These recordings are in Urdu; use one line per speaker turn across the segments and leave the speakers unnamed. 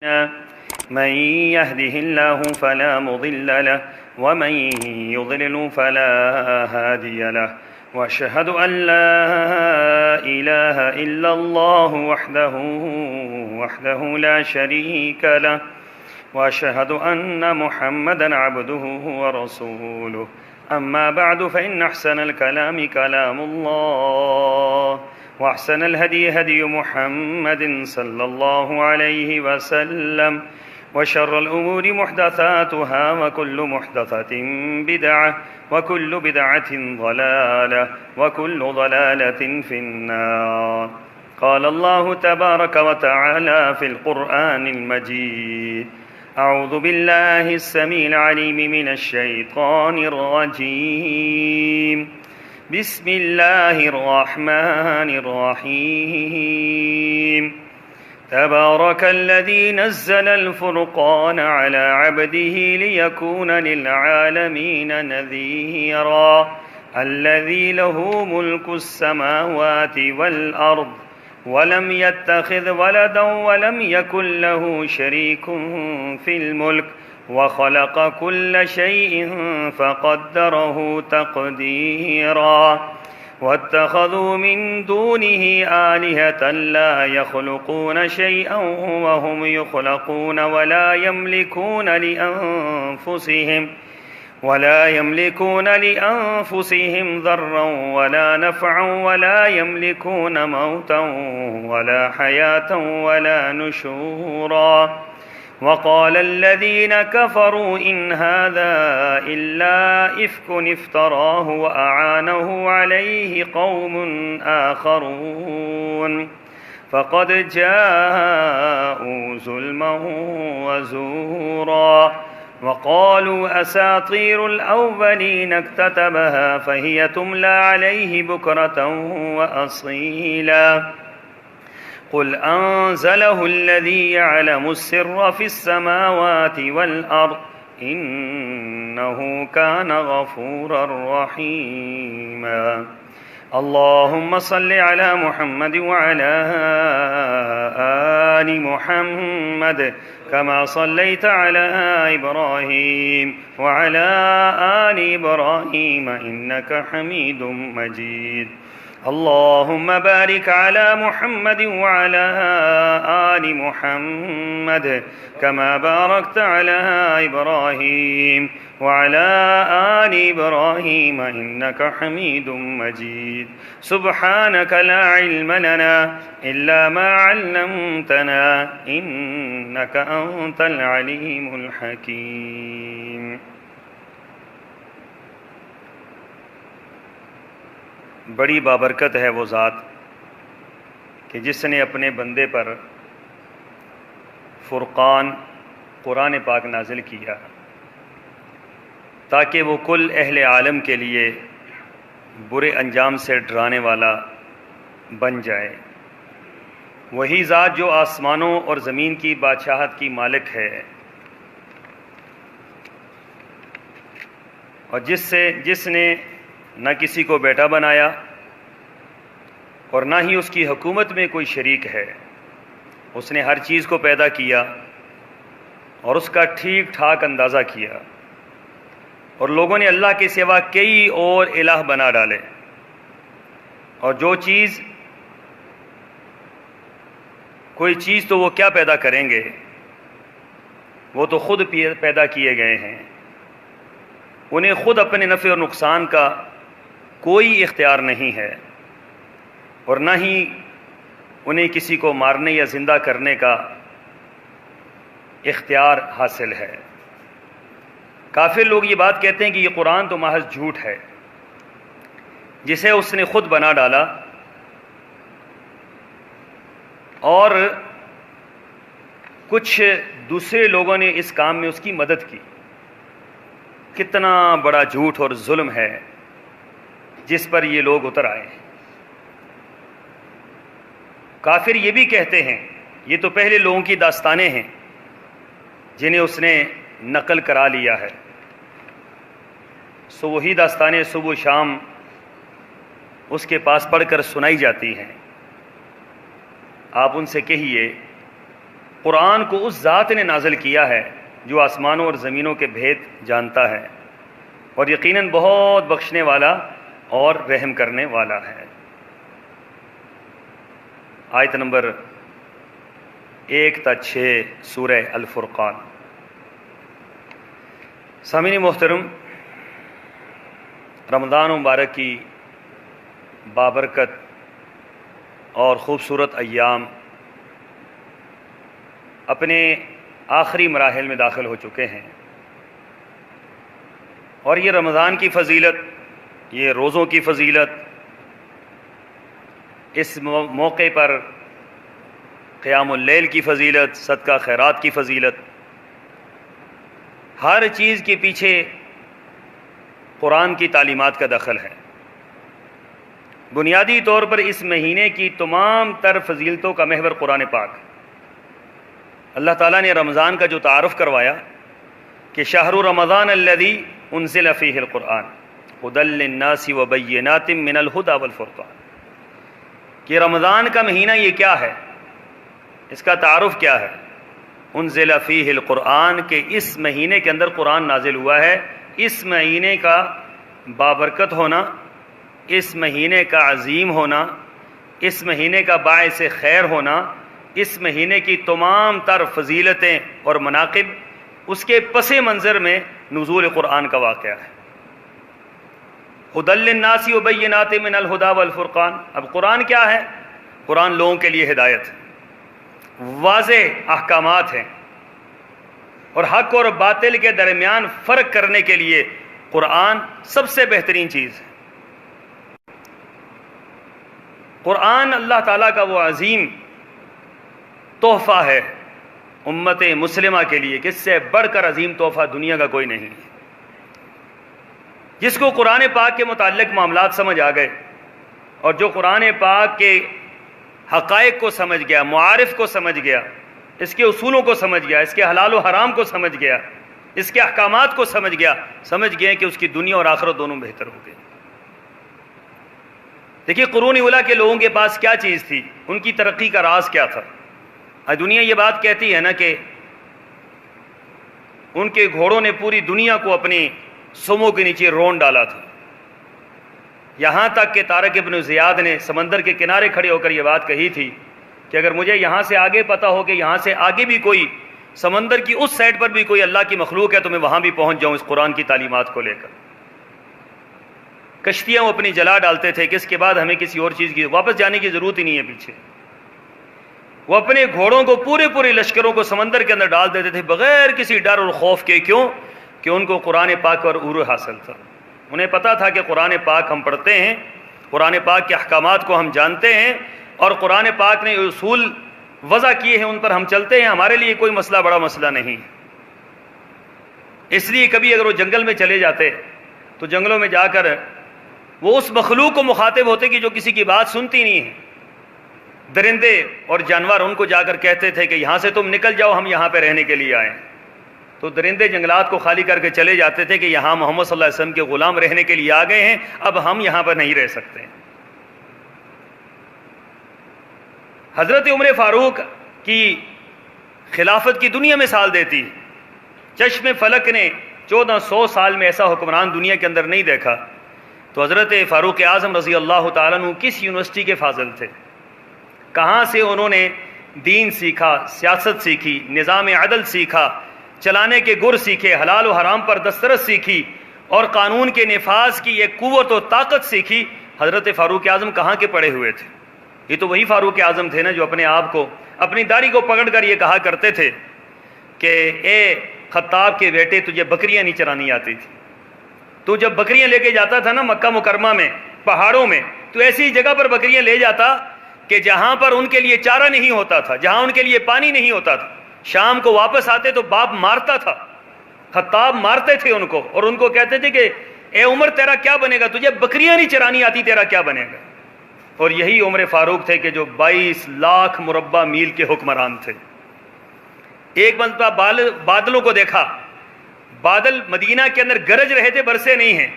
من يهده الله فلا مضل له ومن يضلل فلا هادي له وأشهد أن لا إله إلا الله وحده لا شريك له وأشهد أن محمدا عبده ورسوله أما بعد فإن أحسن الكلام كلام الله وأحسن الهدي هدي محمد صلى الله عليه وسلم وشر الأمور محدثاتها وكل محدثة بدعة وكل بدعة ضلالة وكل ضلالة في النار. قال الله تبارك وتعالى في القرآن المجيد: أعوذ بالله السميع العليم من الشيطان الرجيم. بسم الله الرحمن الرحيم. تبارك الذي نزل الفرقان على عبده ليكون للعالمين نذيرا الذي له ملك السماوات والأرض ولم يتخذ ولدا ولم يكن له شريك في الملك وخلق كل شيء فقدره تقديرا واتخذوا من دونه آلهة لا يخلقون شيئا وهم يخلقون ولا يملكون لأنفسهم ضرا ولا نفعا ولا يملكون موتا ولا حياة ولا نشورا. وقال الذين كفروا إن هذا إلا إفك افتراه وأعانه عليه قوم آخرون فقد جاءوا ظلما وزورا. وقالوا أساطير الأولين اكتتبها فهي تملى عليه بكرة وأصيلا. قل أنزله الذي يعلم السر في السماوات والأرض إنه كان غفورا رحيما. اللهم صل على محمد وعلى آل محمد كما صليت على إبراهيم وعلى آل إبراهيم إنك حميد مجيد. اللهم بارك على محمد وعلى آل محمد كما باركت على إبراهيم وعلى آل إبراهيم إنك حميد مجيد. سبحانك لا علم لنا إلا ما علمتنا إنك أنت العليم الحكيم.
بڑی بابرکت ہے وہ ذات کہ جس نے اپنے بندے پر فرقان قرآن پاک نازل کیا تاکہ وہ کل اہل عالم کے لیے برے انجام سے ڈرانے والا بن جائے. وہی ذات جو آسمانوں اور زمین کی بادشاہت کی مالک ہے اور جس نے نہ کسی کو بیٹا بنایا اور نہ ہی اس کی حکومت میں کوئی شریک ہے. اس نے ہر چیز کو پیدا کیا اور اس کا ٹھیک ٹھاک اندازہ کیا اور لوگوں نے اللہ کے سوا کئی اور الہ بنا ڈالے اور کوئی چیز تو وہ کیا پیدا کریں گے، وہ تو خود پیدا کیے گئے ہیں. انہیں خود اپنے نفع اور نقصان کا کوئی اختیار نہیں ہے اور نہ ہی انہیں کسی کو مارنے یا زندہ کرنے کا اختیار حاصل ہے. کافر لوگ یہ بات کہتے ہیں کہ یہ قرآن تو محض جھوٹ ہے جسے اس نے خود بنا ڈالا اور کچھ دوسرے لوگوں نے اس کام میں اس کی مدد کی. کتنا بڑا جھوٹ اور ظلم ہے جس پر یہ لوگ اتر آئے ہیں. کافر یہ بھی کہتے ہیں یہ تو پہلے لوگوں کی داستانیں ہیں جنہیں اس نے نقل کرا لیا ہے. سو وہی داستانیں صبح و شام اس کے پاس پڑھ کر سنائی جاتی ہیں. آپ ان سے کہیے قرآن کو اس ذات نے نازل کیا ہے جو آسمانوں اور زمینوں کے بھید جانتا ہے اور یقیناً بہت بخشنے والا اور رحم کرنے والا ہے۔ آیت نمبر 1 تا 6 سورہ الفرقان۔ سامعین محترم، رمضان مبارک کی بابرکت اور خوبصورت ایام اپنے آخری مراحل میں داخل ہو چکے ہیں، اور یہ رمضان کی فضیلت، یہ روزوں کی فضیلت، اس موقع پر قیام اللیل کی فضیلت، صدقہ خیرات کی فضیلت، ہر چیز کے پیچھے قرآن کی تعلیمات کا دخل ہے۔ بنیادی طور پر اس مہینے کی تمام تر فضیلتوں کا محور قرآن پاک۔ اللہ تعالیٰ نے رمضان کا جو تعارف کروایا کہ شہر رمضان الذی انزل فیہ القرآن ھدی للناس وبینات من الھدی والفرقان، کہ رمضان کا مہینہ یہ کیا ہے، اس کا تعارف کیا ہے؟ انزل فیہ القرآن، کہ اس مہینے کے اندر قرآن نازل ہوا ہے۔ اس مہینے کا بابرکت ہونا، اس مہینے کا عظیم ہونا، اس مہینے کا باعث خیر ہونا، اس مہینے کی تمام تر فضیلتیں اور مناقب، اس کے پس منظر میں نزول قرآن کا واقعہ ہے۔ ھدی للناس وبینات من الھدی والفرقان۔ اب قرآن کیا ہے؟ قرآن لوگوں کے لیے ہدایت ہے، واضح احکامات ہیں، اور حق اور باطل کے درمیان فرق کرنے کے لیے قرآن سب سے بہترین چیز ہے۔ قرآن اللہ تعالیٰ کا وہ عظیم تحفہ ہے امت مسلمہ کے لیے کہ اس سے بڑھ کر عظیم تحفہ دنیا کا کوئی نہیں ہے۔ جس کو قرآن پاک کے متعلق معاملات سمجھ آ گئے، اور جو قرآن پاک کے حقائق کو سمجھ گیا، معارف کو سمجھ گیا، اس کے اصولوں کو سمجھ گیا، اس کے حلال و حرام کو سمجھ گیا، اس کے احکامات کو سمجھ گیا، سمجھ گئے کہ اس کی دنیا اور آخرت دونوں بہتر ہو گئے۔ دیکھیے قرون اولیٰ کے لوگوں کے پاس کیا چیز تھی، ان کی ترقی کا راز کیا تھا۔ آج دنیا یہ بات کہتی ہے نا کہ ان کے گھوڑوں نے پوری دنیا کو اپنی سموں کے نیچے رون ڈالا تھا، یہاں تک کہ طارق ابن زیاد نے سمندر کے کنارے کھڑے ہو کر یہ بات کہی تھی کہ اگر مجھے یہاں سے آگے پتہ ہو کہ یہاں سے آگے بھی کوئی سمندر کی اس سائڈ پر بھی کوئی اللہ کی مخلوق ہے تو میں وہاں بھی پہنچ جاؤں اس قرآن کی تعلیمات کو لے کر۔ کشتیاں وہ اپنی جلا ڈالتے تھے کہ اس کے بعد ہمیں کسی اور چیز کی واپس جانے کی ضرورت ہی نہیں ہے پیچھے۔ وہ اپنے گھوڑوں کو پورے لشکروں کو سمندر کے اندر ڈال دیتے تھے بغیر کسی ڈر اور خوف کے۔ کیوں؟ کہ ان کو قرآن پاک پر عروج حاصل تھا۔ انہیں پتہ تھا کہ قرآن پاک ہم پڑھتے ہیں، قرآن پاک کے احکامات کو ہم جانتے ہیں، اور قرآن پاک نے اصول وضع کیے ہیں، ان پر ہم چلتے ہیں، ہمارے لیے کوئی مسئلہ بڑا مسئلہ نہیں۔ اس لیے کبھی اگر وہ جنگل میں چلے جاتے تو جنگلوں میں جا کر وہ اس مخلوق کو مخاطب ہوتے کہ جو کسی کی بات سنتی نہیں ہے۔ درندے اور جانور ان کو جا کر کہتے تھے کہ یہاں سے تم نکل جاؤ، ہم یہاں پہ رہنے کے لیے آئے ہیں۔ تو درندے جنگلات کو خالی کر کے چلے جاتے تھے کہ یہاں محمد صلی اللہ علیہ وسلم کے غلام رہنے کے لیے آ گئے ہیں، اب ہم یہاں پر نہیں رہ سکتے۔ حضرت عمر فاروق کی خلافت کی دنیا مثال دیتی۔ چشم فلک نے 1400 سال میں ایسا حکمران دنیا کے اندر نہیں دیکھا۔ تو حضرت فاروق اعظم رضی اللہ تعالیٰ عنہ کس یونیورسٹی کے فاضل تھے؟ کہاں سے انہوں نے دین سیکھا، سیاست سیکھی، نظام عدل سیکھا، چلانے کے گر سیکھے، حلال و حرام پر دسترس سیکھی، اور قانون کے نفاذ کی ایک قوت و طاقت سیکھی۔ حضرت فاروق اعظم کہاں کے پڑے ہوئے تھے؟ یہ تو وہی فاروق اعظم تھے نا جو اپنے آپ کو، اپنی داڑھی کو پکڑ کر یہ کہا کرتے تھے کہ اے خطاب کے بیٹے تجھے بکریاں نہیں چرانی آتی تھی۔ تو جب بکریاں لے کے جاتا تھا نا مکہ مکرمہ میں پہاڑوں میں، تو ایسی جگہ پر بکریاں لے جاتا کہ جہاں پر ان کے لیے چارہ نہیں ہوتا تھا، جہاں ان کے لیے پانی نہیں ہوتا تھا۔ شام کو واپس آتے تو باپ مارتا تھا، خطاب مارتے تھے ان کو، اور ان کو کہتے تھے کہ اے عمر تیرا کیا بنے گا، تجھے بکریاں نہیں چرانی آتی، تیرا کیا بنے گا۔ اور یہی عمر فاروق تھے کہ جو 22 لاکھ مربع میل کے حکمران تھے۔ ایک مرتبہ بادلوں کو دیکھا، بادل مدینہ کے اندر گرج رہے تھے، برسے نہیں ہیں۔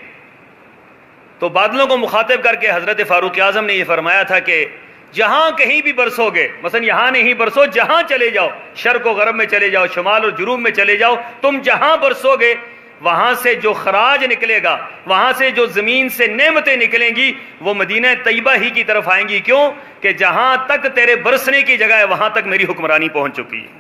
تو بادلوں کو مخاطب کر کے حضرت فاروق اعظم نے یہ فرمایا تھا کہ جہاں کہیں بھی برسو گے، مثلا یہاں نہیں برسو، جہاں چلے جاؤ، شرق و غرب میں چلے جاؤ، شمال اور جنوب میں چلے جاؤ، تم جہاں برسو گے وہاں سے جو خراج نکلے گا، وہاں سے جو زمین سے نعمتیں نکلیں گی وہ مدینہ طیبہ ہی کی طرف آئیں گی۔ کیوں کہ جہاں تک تیرے برسنے کی جگہ ہے وہاں تک میری حکمرانی پہنچ چکی ہے۔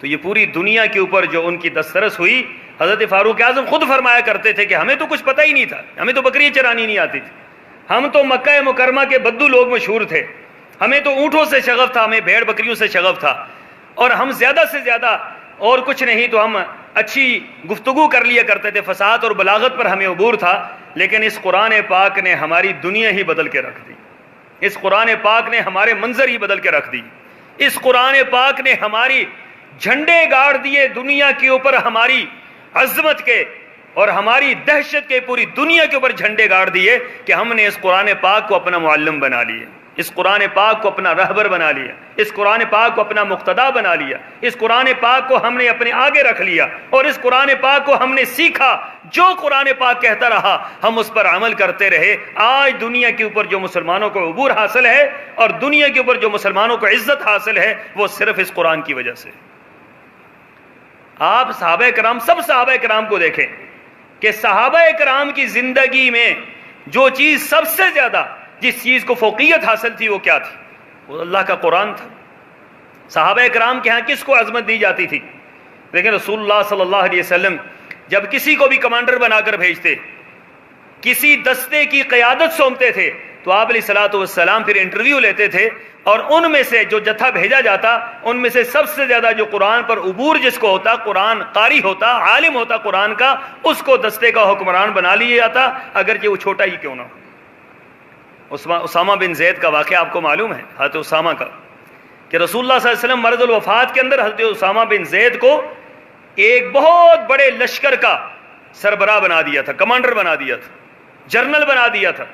تو یہ پوری دنیا کے اوپر جو ان کی دسترس ہوئی، حضرت فاروق اعظم خود فرمایا کرتے تھے کہ ہمیں تو کچھ پتہ ہی نہیں تھا، ہمیں تو بکری چرانی نہیں آتی تھی، ہم تو مکہ مکرمہ کے بدو لوگ مشہور تھے، ہمیں تو اونٹوں سے شغف تھا، ہمیں بھیڑ بکریوں سے شغف تھا، اور ہم زیادہ سے زیادہ اور کچھ نہیں تو ہم اچھی گفتگو کر لیا کرتے تھے، فصاحت اور بلاغت پر ہمیں عبور تھا۔ لیکن اس قرآن پاک نے ہماری دنیا ہی بدل کے رکھ دی، اس قرآن پاک نے ہمارے منظر ہی بدل کے رکھ دی، اس قرآن پاک نے ہماری جھنڈے گاڑ دیے دنیا کے اوپر، ہماری عظمت کے اور ہماری دہشت کے پوری دنیا کے اوپر جھنڈے گاڑ دیے کہ ہم نے اس قرآن پاک کو اپنا معلم بنا لیا، اس قرآن پاک کو اپنا رہبر بنا لیا، اس قرآن پاک کو اپنا مقتدا بنا لیا، اس قرآن پاک کو ہم نے اپنے آگے رکھ لیا، اور اس قرآن پاک کو ہم نے سیکھا، جو قرآن پاک کہتا رہا ہم اس پر عمل کرتے رہے۔ آج دنیا کے اوپر جو مسلمانوں کو عبور حاصل ہے اور دنیا کے اوپر جو مسلمانوں کو عزت حاصل ہے وہ صرف اس قرآن کی وجہ سے۔ آپ صحابہ کرام، سب صحابہ کرام کو دیکھیں کہ صحابہ کرام کی زندگی میں جو چیز سب سے زیادہ، جس چیز کو فوقیت حاصل تھی وہ کیا تھی؟ وہ اللہ کا قرآن تھا۔ صحابہ کرام کے ہاں کس کو عظمت دی جاتی تھی؟ لیکن رسول اللہ صلی اللہ علیہ وسلم جب کسی کو بھی کمانڈر بنا کر بھیجتے، کسی دستے کی قیادت سونپتے تھے، تو آپ علیہ الصلوۃ والسلام پھر انٹرویو لیتے تھے، اور ان میں سے جو جتھا بھیجا جاتا ان میں سے سب سے زیادہ جو قرآن پر عبور جس کو ہوتا، قرآن قاری ہوتا، عالم ہوتا قرآن کا، اس کو دستے کا حکمران بنا لیا جاتا، اگرچہ وہ چھوٹا ہی کیوں نہ ہو۔ اسامہ بن زید کا واقعہ آپ کو معلوم ہے، حضرت اسامہ کا، کہ رسول اللہ صلی اللہ علیہ وسلم مرض الوفات کے اندر حضرت اسامہ بن زید کو ایک بہت بڑے لشکر کا سربراہ بنا دیا تھا، کمانڈر بنا دیا تھا، جنرل بنا دیا تھا۔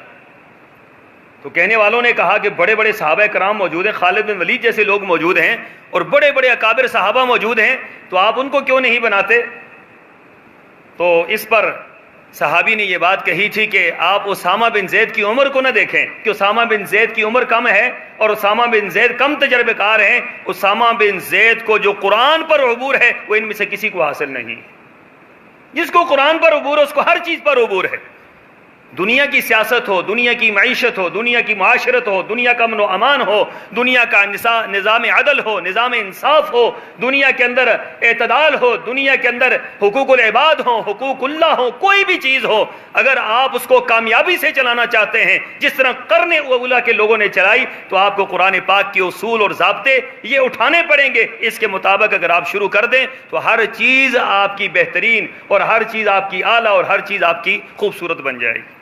تو کہنے والوں نے کہا کہ بڑے بڑے صحابہ کرام موجود ہیں، خالد بن ولید جیسے لوگ موجود ہیں اور بڑے بڑے اکابر صحابہ موجود ہیں، تو آپ ان کو کیوں نہیں بناتے؟ تو اس پر صحابی نے یہ بات کہی تھی کہ آپ اسامہ بن زید کی عمر کو نہ دیکھیں کہ اسامہ بن زید کی عمر کم ہے اور اسامہ بن زید کم تجربہ کار ہیں، اسامہ بن زید کو جو قرآن پر عبور ہے وہ ان میں سے کسی کو حاصل نہیں۔ جس کو قرآن پر عبور ہے اس کو ہر چیز پر عبور ہے، دنیا کی سیاست ہو، دنیا کی معیشت ہو، دنیا کی معاشرت ہو، دنیا کا امن و امان ہو، دنیا کا نظام عدل ہو، نظام انصاف ہو، دنیا کے اندر اعتدال ہو، دنیا کے اندر حقوق العباد ہو، حقوق اللہ ہو، کوئی بھی چیز ہو، اگر آپ اس کو کامیابی سے چلانا چاہتے ہیں جس طرح قرن اولیٰ کے لوگوں نے چلائی، تو آپ کو قرآن پاک کے اصول اور ضابطے یہ اٹھانے پڑیں گے۔ اس کے مطابق اگر آپ شروع کر دیں تو ہر چیز آپ کی بہترین اور ہر چیز آپ کی اعلیٰ اور ہر چیز آپ کی خوبصورت بن جائے گی۔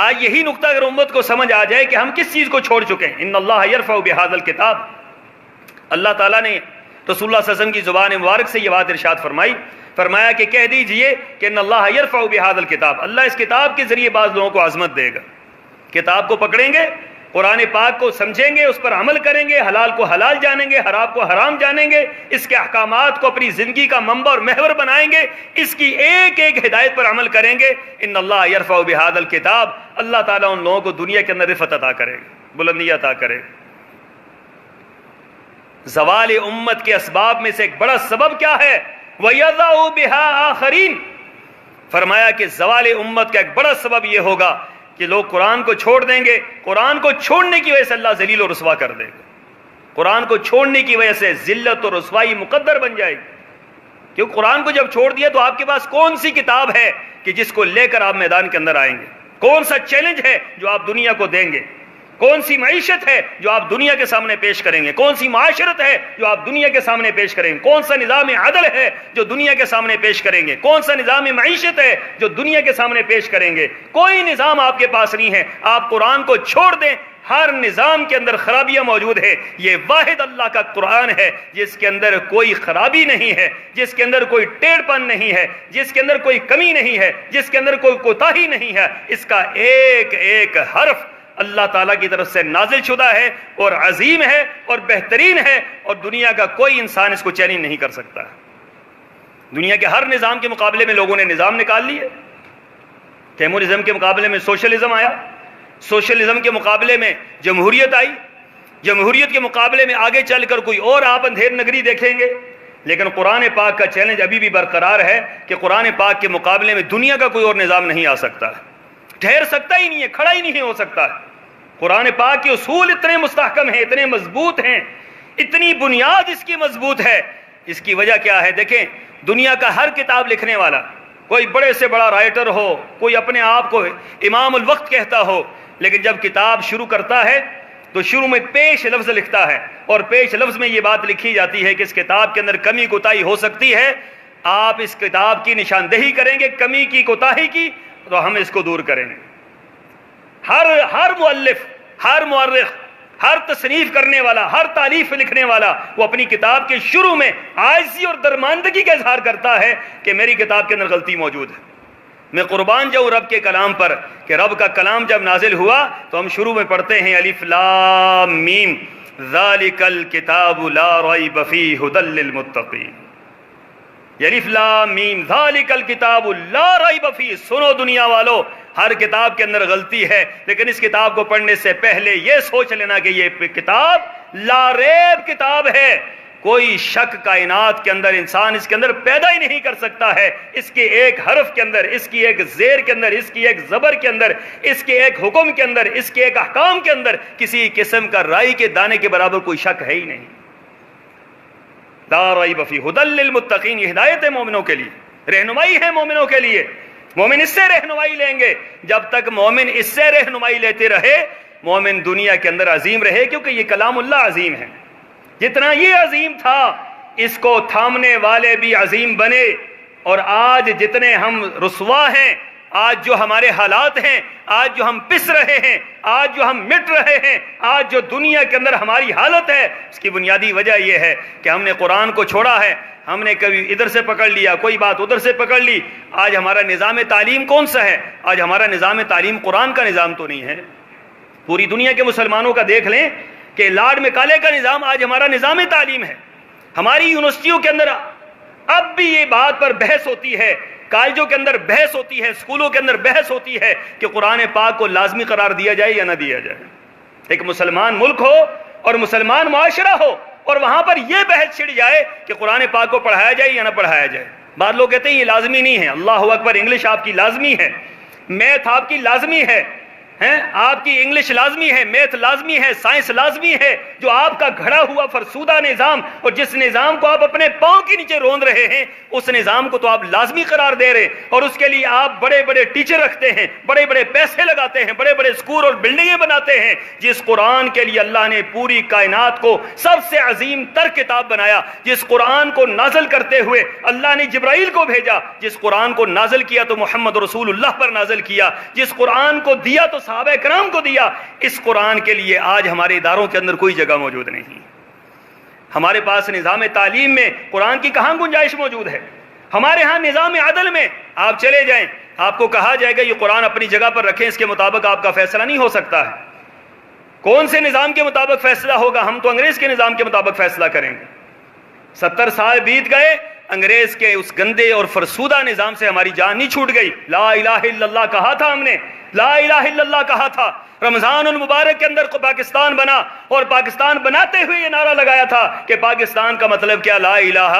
آج یہی نقطہ اگر امت کو سمجھ آ جائے کہ ہم کس چیز کو چھوڑ چکے ہیں، ان اللہ یرفع بہذا الکتاب، اللہ تعالیٰ نے رسول اللہ صلی اللہ علیہ وسلم کی زبان مبارک سے یہ بات ارشاد فرمایا کہ کہہ دیجئے کہ ان اللہ یرفع بہذا الکتاب، اللہ اس کتاب کے ذریعے بعض لوگوں کو عظمت دے گا۔ کتاب کو پکڑیں گے، قرآن پاک کو سمجھیں گے، اس پر عمل کریں گے، حلال کو حلال جانیں گے، حرام کو حرام جانیں گے، اس کے احکامات کو اپنی زندگی کا منبع اور محور بنائیں گے، اس کی ایک ایک ہدایت پر عمل کریں گے۔ ان اللہ یرفع بہذا الکتاب، اللہ تعالیٰ ان لوگوں کو دنیا کے اندر رفعت عطا کرے گا، بلندی عطا کرے گا۔ زوال امت کے اسباب میں سے ایک بڑا سبب کیا ہے؟ وَيَضَعُ بِهَا آخَرِينَ، فرمایا کہ زوال امت کا ایک بڑا سبب یہ ہوگا کہ لوگ قرآن کو چھوڑ دیں گے، قرآن کو چھوڑنے کی وجہ سے اللہ ذلیل و رسوا کر دے گا، قرآن کو چھوڑنے کی وجہ سے ذلت اور رسوائی مقدر بن جائے گی۔ کیوں قرآن کو جب چھوڑ دیا تو آپ کے پاس کون سی کتاب ہے کہ جس کو لے کر آپ میدان کے اندر آئیں گے؟ کون سا چیلنج ہے جو آپ دنیا کو دیں گے؟ کون سی معیشت ہے جو آپ دنیا کے سامنے پیش کریں گے؟ کون سی معاشرت ہے جو آپ دنیا کے سامنے پیش کریں گے؟ کون سا نظام عدل ہے جو دنیا کے سامنے پیش کریں گے؟ کون سا نظام معیشت ہے جو دنیا کے سامنے پیش کریں گے؟ کوئی نظام آپ کے پاس نہیں ہے۔ آپ قرآن کو چھوڑ دیں، ہر نظام کے اندر خرابیاں موجود ہیں، یہ واحد اللہ کا قرآن ہے جس کے اندر کوئی خرابی نہیں ہے، جس کے اندر کوئی ٹیڑھ پن نہیں ہے، جس کے اندر کوئی کمی نہیں ہے، جس کے اندر کوئی کوتاہی نہیں ہے۔ اس کا ایک ایک حرف اللہ تعالیٰ کی طرف سے نازل شدہ ہے اور عظیم ہے اور بہترین ہے، اور دنیا کا کوئی انسان اس کو چیلنج نہیں کر سکتا۔ دنیا کے ہر نظام کے مقابلے میں لوگوں نے نظام نکال لیے۔ کمیونزم کے مقابلے میں سوشلزم آیا، سوشلزم کے مقابلے میں جمہوریت آئی، جمہوریت کے مقابلے میں آگے چل کر کوئی اور آپ اندھیر نگری دیکھیں گے، لیکن قرآن پاک کا چیلنج ابھی بھی برقرار ہے کہ قرآن پاک کے مقابلے میں دنیا کا کوئی اور نظام نہیں آ سکتا، ٹھہر سکتا ہی نہیں ہے، کھڑا ہی نہیں ہو سکتا۔ قرآن پاک کے اصول اتنے مستحکم ہیں، اتنے مضبوط ہیں، اتنی بنیاد اس کی مضبوط ہے۔ اس کی وجہ کیا ہے؟ دیکھیں، دنیا کا ہر کتاب لکھنے والا، کوئی بڑے سے بڑا رائٹر ہو، کوئی اپنے آپ کو امام الوقت کہتا ہو، لیکن جب کتاب شروع کرتا ہے تو شروع میں پیش لفظ لکھتا ہے، اور پیش لفظ میں یہ بات لکھی جاتی ہے کہ اس کتاب کے اندر کمی کوتاہی ہو سکتی ہے، آپ اس کتاب کی نشاندہی کریں گے کمی کی کوتاہی کی تو ہم اس کو دور کریں گے۔ ہر مؤلف، ہر مورخ، ہر تصنیف کرنے والا، ہر تالیف لکھنے والا، وہ اپنی کتاب کے شروع میں عاجزی اور درماندگی کا اظہار کرتا ہے کہ میری کتاب کے اندر غلطی موجود ہے۔ میں قربان جاؤں رب کے کلام پر کہ رب کا کلام جب نازل ہوا تو ہم شروع میں پڑھتے ہیں الف لام میم ذالک الکتاب لا ریب فیہ ھدی للمتقین۔ الف لام میم ذالک الکتاب لا ریب فیہ، سنو دنیا والو، ہر کتاب کے اندر غلطی ہے، لیکن اس کتاب کو پڑھنے سے پہلے یہ سوچ لینا کہ یہ کتاب لا ریب کتاب ہے، کوئی شک کائنات کے اندر انسان اس کے اندر پیدا ہی نہیں کر سکتا ہے۔ اس کے ایک حرف کے اندر، اس کی ایک زیر کے اندر، اس کی ایک زبر کے اندر، اس کے ایک حکم کے اندر، اس کے ایک احکام کے اندر کسی قسم کا رائی کے دانے کے برابر کوئی شک ہے ہی نہیں۔ لا ریب فیہ ھدی للمتقین، یہ ہدایت ہے مومنوں کے لیے، رہنمائی ہے مومنوں کے لیے۔ مومن اس سے رہنمائی لیں گے، جب تک مومن اس سے رہنمائی لیتے رہے مومن دنیا کے اندر عظیم رہے، کیونکہ یہ کلام اللہ عظیم ہے۔ جتنا یہ عظیم تھا اس کو تھامنے والے بھی عظیم بنے، اور آج جتنے ہم رسوا ہیں، آج جو ہمارے حالات ہیں، آج جو ہم پس رہے ہیں، آج جو ہم مٹ رہے ہیں، آج جو دنیا کے اندر ہماری حالت ہے، اس کی بنیادی وجہ یہ ہے کہ ہم نے قرآن کو چھوڑا ہے، ہم نے کبھی ادھر سے پکڑ لیا، کوئی بات ادھر سے پکڑ لی۔ آج ہمارا نظام تعلیم کون سا ہے؟ آج ہمارا نظام تعلیم قرآن کا نظام تو نہیں ہے۔ پوری دنیا کے مسلمانوں کا دیکھ لیں کہ لارڈ میکالے کا نظام آج ہمارا نظام تعلیم ہے۔ ہماری یونیورسٹیوں کے اندر اب بھی یہ بات پر بحث ہوتی ہے، کالجوں کے اندر بحث ہوتی ہے، اسکولوں کے اندر بحث ہوتی ہے کہ قرآن پاک کو لازمی قرار دیا جائے یا نہ دیا جائے۔ ایک مسلمان ملک ہو اور مسلمان معاشرہ ہو اور وہاں پر یہ بحث چھڑ جائے کہ قرآن پاک کو پڑھایا جائے یا نہ پڑھایا جائے۔ بعض لوگ کہتے ہیں یہ لازمی نہیں ہے، اللہ اکبر، انگلش آپ کی لازمی ہے، میتھ آپ کی لازمی ہے، آپ کی انگلش لازمی ہے، میتھ لازمی ہے، سائنس لازمی ہے۔ جو آپ کا گھڑا ہوا فرسودہ نظام اور جس نظام کو آپ اپنے پاؤں کے نیچے روند رہے ہیں، اس نظام کو تو آپ لازمی قرار دے رہے، اور اس کے لیے آپ بڑے بڑے ٹیچر رکھتے ہیں، بڑے بڑے پیسے لگاتے ہیں، بڑے بڑے اسکول اور بلڈنگیں بناتے ہیں۔ جس قرآن کے لیے اللہ نے پوری کائنات کو سب سے عظیم تر کتاب بنایا، جس قرآن کو نازل کرتے ہوئے اللہ نے جبرائیل کو بھیجا، جس قرآن کو نازل کیا تو محمد رسول اللہ پر نازل کیا، جس قرآن کو دیا تو صحابہ کرام کو دیا، اس قرآن کے لیے آج ہمارے اداروں کے اندر کوئی جگہ موجود نہیں۔ ہمارے پاس نظام تعلیم میں قرآن کی کہاں گنجائش موجود ہے؟ ہمارے ہاں نظام عدل میں آپ چلے جائیں، آپ کو کہا جائے گا یہ قرآن اپنی جگہ پر رکھیں، اس کے مطابق آپ کا فیصلہ نہیں ہو سکتا ہے۔ کون سے نظام کے مطابق فیصلہ ہوگا؟ ہم تو انگریز کے نظام کے مطابق فیصلہ کریں گے۔ 70 سال بیت گئے، انگریز کے اس گندے اور فرسودہ نظام سے ہماری جان نہیں چھوٹ گئی۔ لا الہ الا اللہ کہا تھا ہم نے، لا الہ الا اللہ کہا تھا۔ رمضان المبارک کے اندر پاکستان بنا، اور پاکستان بناتے ہوئے یہ نعرہ لگایا تھا کہ پاکستان کا مطلب کیا؟ لا الہ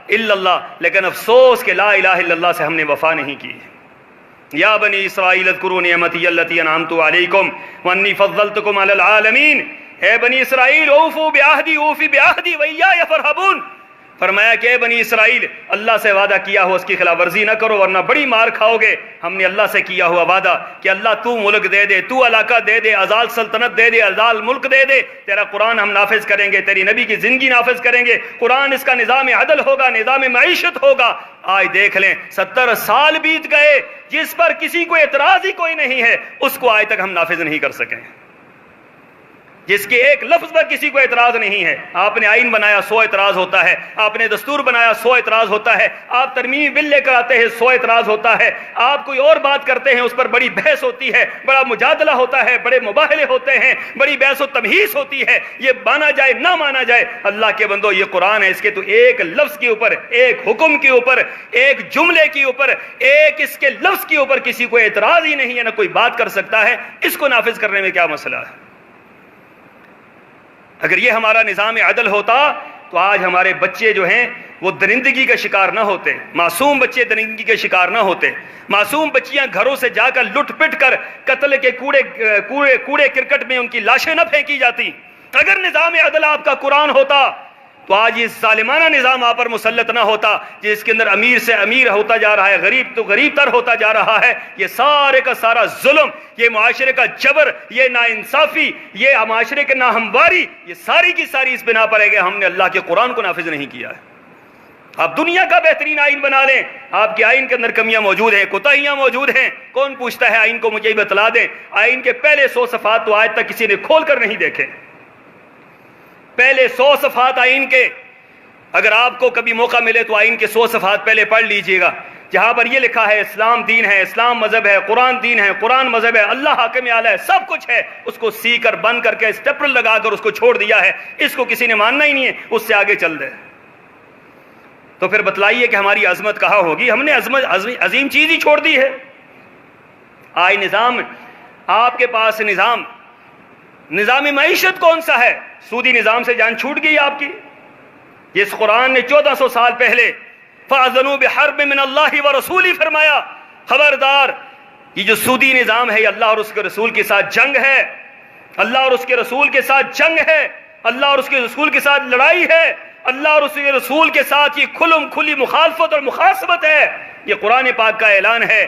الا اللہ۔ لیکن افسوس کہ لا الہ الا اللہ سے ہم نے وفا نہیں کی۔ یا بنی اسرائیل اذکروا نعمتی التی انعمت علیکم وانی فضلتکم علی العالمین، اے بنی اسرائیل اوفوا بعہدی اوفی بعہدی وایای فارہبون، فرمایا کہ اے بنی اسرائیل اللہ سے وعدہ کیا ہو اس کی خلاف ورزی نہ کرو ورنہ بڑی مار کھاؤ گے۔ ہم نے اللہ سے کیا ہوا وعدہ کہ اللہ تو ملک دے دے، تو علاقہ دے دے، آزاد سلطنت دے دے، آزاد ملک دے دے، تیرا قرآن ہم نافذ کریں گے، تیری نبی کی زندگی نافذ کریں گے، قرآن اس کا نظام عدل ہوگا، نظام معیشت ہوگا۔ آج دیکھ لیں 70 سال بیت گئے، جس پر کسی کو اعتراض ہی کوئی نہیں ہے، اس کو آج تک ہم نافذ نہیں کر سکیں۔ جس کے ایک لفظ پر کسی کو اعتراض نہیں ہے. آپ نے آئین بنایا 100 اعتراض ہوتا ہے, آپ نے دستور بنایا 100 اعتراض ہوتا ہے, آپ ترمیمی بل لے کر آتے ہیں 100 اعتراض ہوتا ہے, آپ کوئی اور بات کرتے ہیں اس پر بڑی بحث ہوتی ہے, بڑا مجادلہ ہوتا ہے, بڑے مباہلے ہوتے ہیں, بڑی بحث و تمہیس ہوتی ہے. یہ مانا جائے نہ مانا جائے, اللہ کے بندو یہ قرآن ہے, اس کے تو ایک لفظ کے اوپر, ایک حکم کے اوپر, ایک جملے کے اوپر, ایک اس کے لفظ کے اوپر کسی کو اعتراض ہی نہیں ہے, نہ کوئی بات کر سکتا ہے. اس کو نافذ کرنے میں کیا مسئلہ ہے؟ اگر یہ ہمارا نظام عدل ہوتا تو آج ہمارے بچے جو ہیں وہ درندگی کا شکار نہ ہوتے, معصوم بچے درندگی کے شکار نہ ہوتے, معصوم بچیاں گھروں سے جا کر لٹ پٹ کر قتل کے کوڑے کرکٹ میں ان کی لاشیں نہ پھینکی جاتی. اگر نظام عدل آپ کا قرآن ہوتا تو آج یہ ظالمانہ نظام آپ پر مسلط نہ ہوتا, جس کے اندر امیر سے امیر ہوتا جا رہا ہے, غریب تو غریب تر ہوتا جا رہا ہے. یہ سارے کا سارا ظلم, یہ معاشرے کا جبر, یہ ناانصافی, یہ معاشرے کی ناہمواری, یہ ساری کی ساری اس بنا پر ہے کہ ہم نے اللہ کے قرآن کو نافذ نہیں کیا ہے. آپ دنیا کا بہترین آئین بنا لیں, آپ کے آئین کے اندر کمیاں موجود ہیں, کوتاہیاں موجود ہیں. کون پوچھتا ہے آئین کو؟ مجھے بتلا دیں. آئین کے پہلے 100 صفحات تو آج تک کسی نے کھول کر نہیں دیکھے. پہلے 100 صفحات آئین کے, اگر آپ کو کبھی موقع ملے تو آئین کے 100 صفحات پہلے پڑھ لیجئے گا, جہاں پر یہ لکھا ہے اسلام دین ہے, اسلام مذہب ہے, قرآن دین ہے, قرآن مذہب ہے, اللہ حاکم اعلیٰ ہے, سب کچھ ہے. اس کو سی کر بند کر کے اسٹیپل لگا کر اس کو چھوڑ دیا ہے. اس کو کسی نے ماننا ہی نہیں ہے, اس سے آگے چل دے. تو پھر بتلائیے کہ ہماری عظمت کہاں ہوگی؟ ہم نے عظیم چیز ہی چھوڑ دی ہے. آج نظام آپ کے پاس نظام معیشت کون سا ہے؟ سودی نظام سے جان چھوٹ گئی آپ کی. جس قرآن نے 1400 سال پہلے فَأَذَنُوا بِحَرْبٍ مِّنَ اللَّهِ وَرَسُولِهِ فرمایا, خبردار یہ جو سودی نظام ہے یہ اللہ اور اس کے رسول کے ساتھ جنگ ہے, اللہ اور اس کے رسول کے ساتھ جنگ ہے, اللہ اور اس کے رسول کے ساتھ لڑائی ہے, اللہ اور اس کے رسول کے ساتھ یہ کھلی مخالفت اور مخاصمت ہے. یہ قرآن پاک کا اعلان ہے.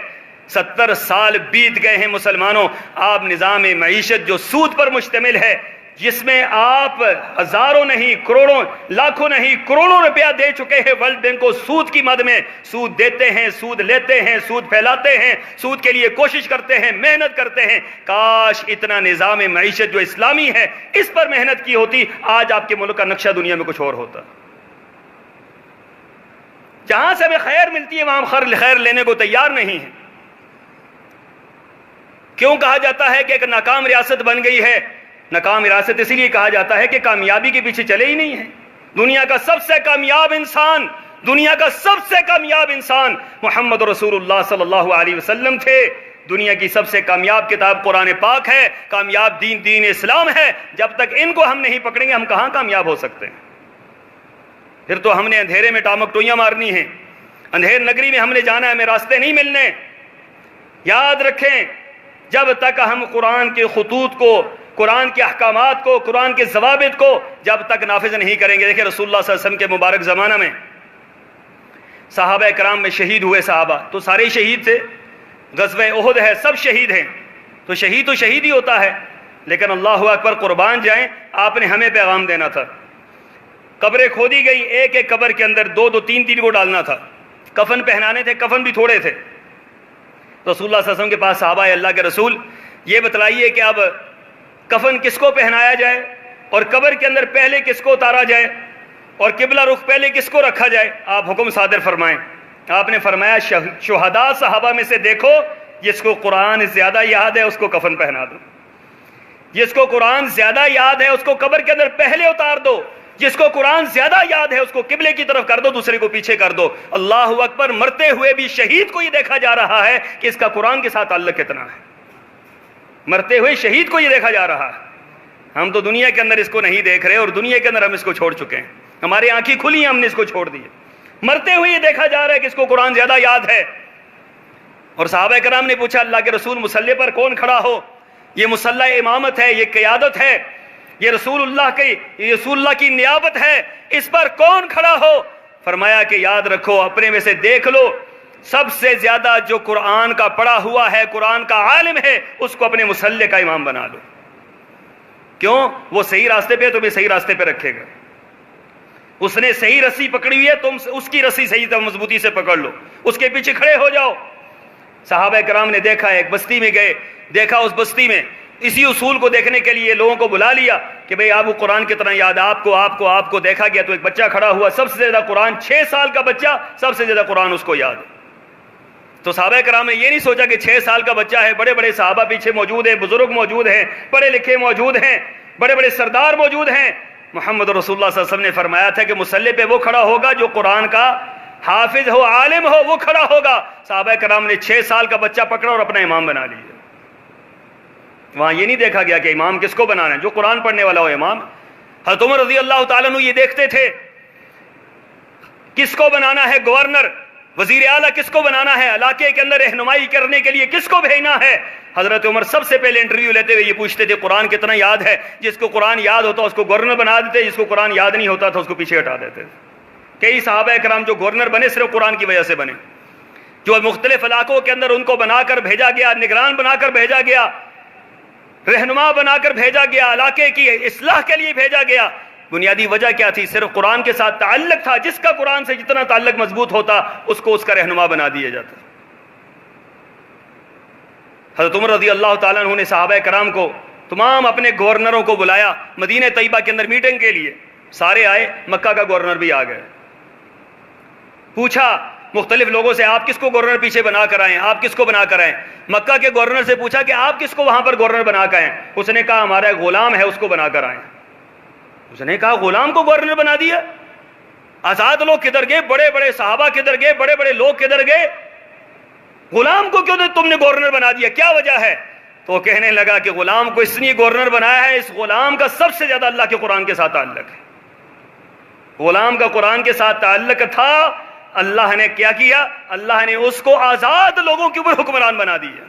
70 سال بیت گئے ہیں مسلمانوں, آپ نظام معیشت جو سود پر مشتمل ہے, جس میں آپ ہزاروں نہیں کروڑوں, لاکھوں نہیں کروڑوں روپیہ دے چکے ہیں ورلڈ بینک کو سود کی مد میں. سود دیتے ہیں, سود لیتے ہیں, سود پھیلاتے ہیں, سود کے لیے کوشش کرتے ہیں, محنت کرتے ہیں. کاش اتنا نظام معیشت جو اسلامی ہے اس پر محنت کی ہوتی, آج آپ کے ملک کا نقشہ دنیا میں کچھ اور ہوتا. جہاں سے ہمیں خیر ملتی ہے وہاں ہم خیر لینے کو تیار نہیں ہیں. کیوں کہا جاتا ہے کہ ایک ناکام ریاست بن گئی ہے؟ ناکام ریاست اس لیے کہا جاتا ہے کہ کامیابی کے پیچھے چلے ہی نہیں ہے. دنیا کا سب سے کامیاب انسان محمد رسول اللہ صلی اللہ علیہ وسلم تھے. دنیا کی سب سے کامیاب کتاب قرآن پاک ہے, کامیاب دین اسلام ہے. جب تک ان کو ہم نہیں پکڑیں گے ہم کہاں کامیاب ہو سکتے ہیں؟ پھر تو ہم نے اندھیرے میں ٹامک ٹوئیاں مارنی ہیں, اندھیر نگری میں ہم نے جانا ہے, ہمیں راستے نہیں ملنے. یاد رکھیں, جب تک ہم قرآن کے خطوط کو, قرآن کے احکامات کو, قرآن کے ضوابط کو جب تک نافذ نہیں کریں گے. دیکھیں رسول اللہ صلی اللہ علیہ وسلم کے مبارک زمانہ میں صحابہ کرام میں شہید ہوئے صحابہ تو سارے شہید تھے. غزوہ احد ہے, سب شہید ہیں, تو شہید ہی ہوتا ہے. لیکن اللہ اکبر, قربان جائیں, آپ نے ہمیں پیغام دینا تھا. قبریں کھودی گئی, ایک ایک قبر کے اندر 2-2 3-3 کو ڈالنا تھا. کفن پہنانے تھے, کفن بھی تھوڑے تھے. رسول اللہ صلی اللہ علیہ وسلم کے پاس صحابہ ہے, اللہ کے رسول یہ بتلائیے کہ اب کفن کس کو پہنایا جائے, اور قبر کے اندر پہلے کس کو اتارا جائے, اور قبلہ رخ پہلے کس کو رکھا جائے؟ آپ حکم صادر فرمائیں. آپ نے فرمایا شہداء صحابہ میں سے دیکھو, جس کو قرآن زیادہ یاد ہے اس کو کفن پہنا دو, جس کو قرآن زیادہ یاد ہے اس کو قبر کے اندر پہلے اتار دو, جس کو قرآن زیادہ یاد ہے اس کو قبلے کی طرف کر دو, دوسرے کو پیچھے کر دو. اللہ اکبر, مرتے ہوئے بھی شہید کو یہ دیکھا جا رہا ہے کہ اس کا قرآن کے ساتھ تعلق کتنا ہے. مرتے ہوئے شہید کو یہ دیکھا جا رہا ہے. ہم تو دنیا کے اندر اس کو نہیں دیکھ رہے, اور دنیا کے اندر ہم اس کو چھوڑ چکے ہیں. ہماری آنکھیں کھلی ہیں, ہم نے اس کو چھوڑ دی. مرتے ہوئے یہ دیکھا جا رہا ہے کہ اس کو قرآن زیادہ یاد ہے. اور صحابہ کرام نے پوچھا, اللہ کے رسول مصلی پر کون کھڑا ہو؟ یہ مصلی امامت ہے, یہ قیادت ہے, یہ رسول اللہ کی نیابت ہے, اس پر کون کھڑا ہو؟ فرمایا کہ یاد رکھو, اپنے میں سے دیکھ لو, سب سے زیادہ جو قرآن کا پڑھا ہوا ہے, قرآن کا عالم ہے, اس کو اپنے مصلی کا امام بنا لو. کیوں؟ وہ صحیح راستے پہ, تمہیں صحیح راستے پہ رکھے گا. اس نے صحیح رسی پکڑی ہوئی ہے, تم اس کی رسی صحیح مضبوطی سے پکڑ لو, اس کے پیچھے کھڑے ہو جاؤ. صحابہ کرام نے دیکھا, ایک بستی میں گئے, دیکھا اس بستی میں اسی اصول کو دیکھنے کے لیے لوگوں کو بلا لیا کہ بھئی آپ کو قرآن کتنا یاد ہے، آپ کو دیکھا گیا تو ایک بچہ کھڑا ہوا، سب سے زیادہ قرآن، 6 سال کا بچہ، سب سے زیادہ قرآن اس کو یاد ہے۔ تو صحابہ کرام نے یہ نہیں سوچا کہ 6 سال کا بچہ ہے، بڑے بڑے صحابہ پیچھے موجود ہیں، بزرگ موجود ہیں، پڑھے لکھے موجود ہیں، بڑے بڑے سردار موجود ہیں۔ محمد رسول اللہ صلی اللہ علیہ وسلم نے فرمایا تھا کہ مصلی پہ وہ کھڑا ہوگا جو قرآن کا حافظ ہو، عالم ہو، وہ کھڑا ہوگا۔ صحابہ کرام نے 6 سال کا بچہ پکڑا اور اپنا امام بنا لیا۔ وہاں یہ نہیں دیکھا گیا کہ امام کس کو بنانا ہے، جو قرآن پڑھنے والا ہو امام۔ حضرت عمر رضی اللہ تعالیٰ عنہ یہ دیکھتے تھے کس کو بنانا ہے گورنر، وزیر اعلیٰ کس کو بنانا ہے، علاقے کے اندر رہنمائی کرنے کے لیے کس کو بھیجنا ہے۔ حضرت عمر سب سے پہلے انٹرویو لیتے ہوئے یہ پوچھتے تھے قرآن کتنا یاد ہے، جس کو قرآن یاد ہوتا اس کو گورنر بنا دیتے، جس کو قرآن یاد نہیں ہوتا تھا اس کو پیچھے ہٹا دیتے۔ کئی صحابہ کرام جو گورنر بنے صرف قرآن کی وجہ سے بنے، جو مختلف علاقوں کے اندر ان کو بنا کر بھیجا گیا، نگران بنا کر بھیجا گیا، رہنما بنا کر بھیجا گیا، علاقے کی اصلاح کے لیے بھیجا گیا۔ بنیادی وجہ کیا تھی؟ صرف قرآن کے ساتھ تعلق تھا۔ جس کا قرآن سے جتنا تعلق مضبوط ہوتا اس کو اس کا رہنما بنا دیا جاتا۔ حضرت عمر رضی اللہ تعالیٰ عنہ نے صحابہ کرام کو، تمام اپنے گورنروں کو بلایا مدینہ طیبہ کے اندر میٹنگ کے لیے۔ سارے آئے، مکہ کا گورنر بھی آ گئے۔ پوچھا مختلف لوگوں سے آپ کس کو گورنر پیچھے بنا کر آئے، آپ کس کو بنا کر آئے۔ مکہ کے گورنر سے پوچھا کہ آپ کس کو وہاں پر گورنر بنا کر آئے۔ اس نے کہا ہمارا ایک غلام ہے اس کو بنا کر آئے۔ اس نے کہا غلام کو گورنر بنا دیا؟ آزاد لوگ کدھر گئے، بڑے بڑے صحابہ کدھر گئے، بڑے بڑے لوگ کدھر گئے، غلام کو کیوں تم نے گورنر بنا دیا، کیا وجہ ہے؟ تو وہ کہنے لگا کہ غلام کو اس لیے گورنر بنایا ہے، اس غلام کا سب سے زیادہ اللہ کے قرآن کے ساتھ تعلق ہے۔ غلام کا قرآن کے ساتھ تعلق تھا، اللہ نے کیا کیا؟ اللہ نے اس کو آزاد لوگوں کے اوپر حکمران بنا دیا۔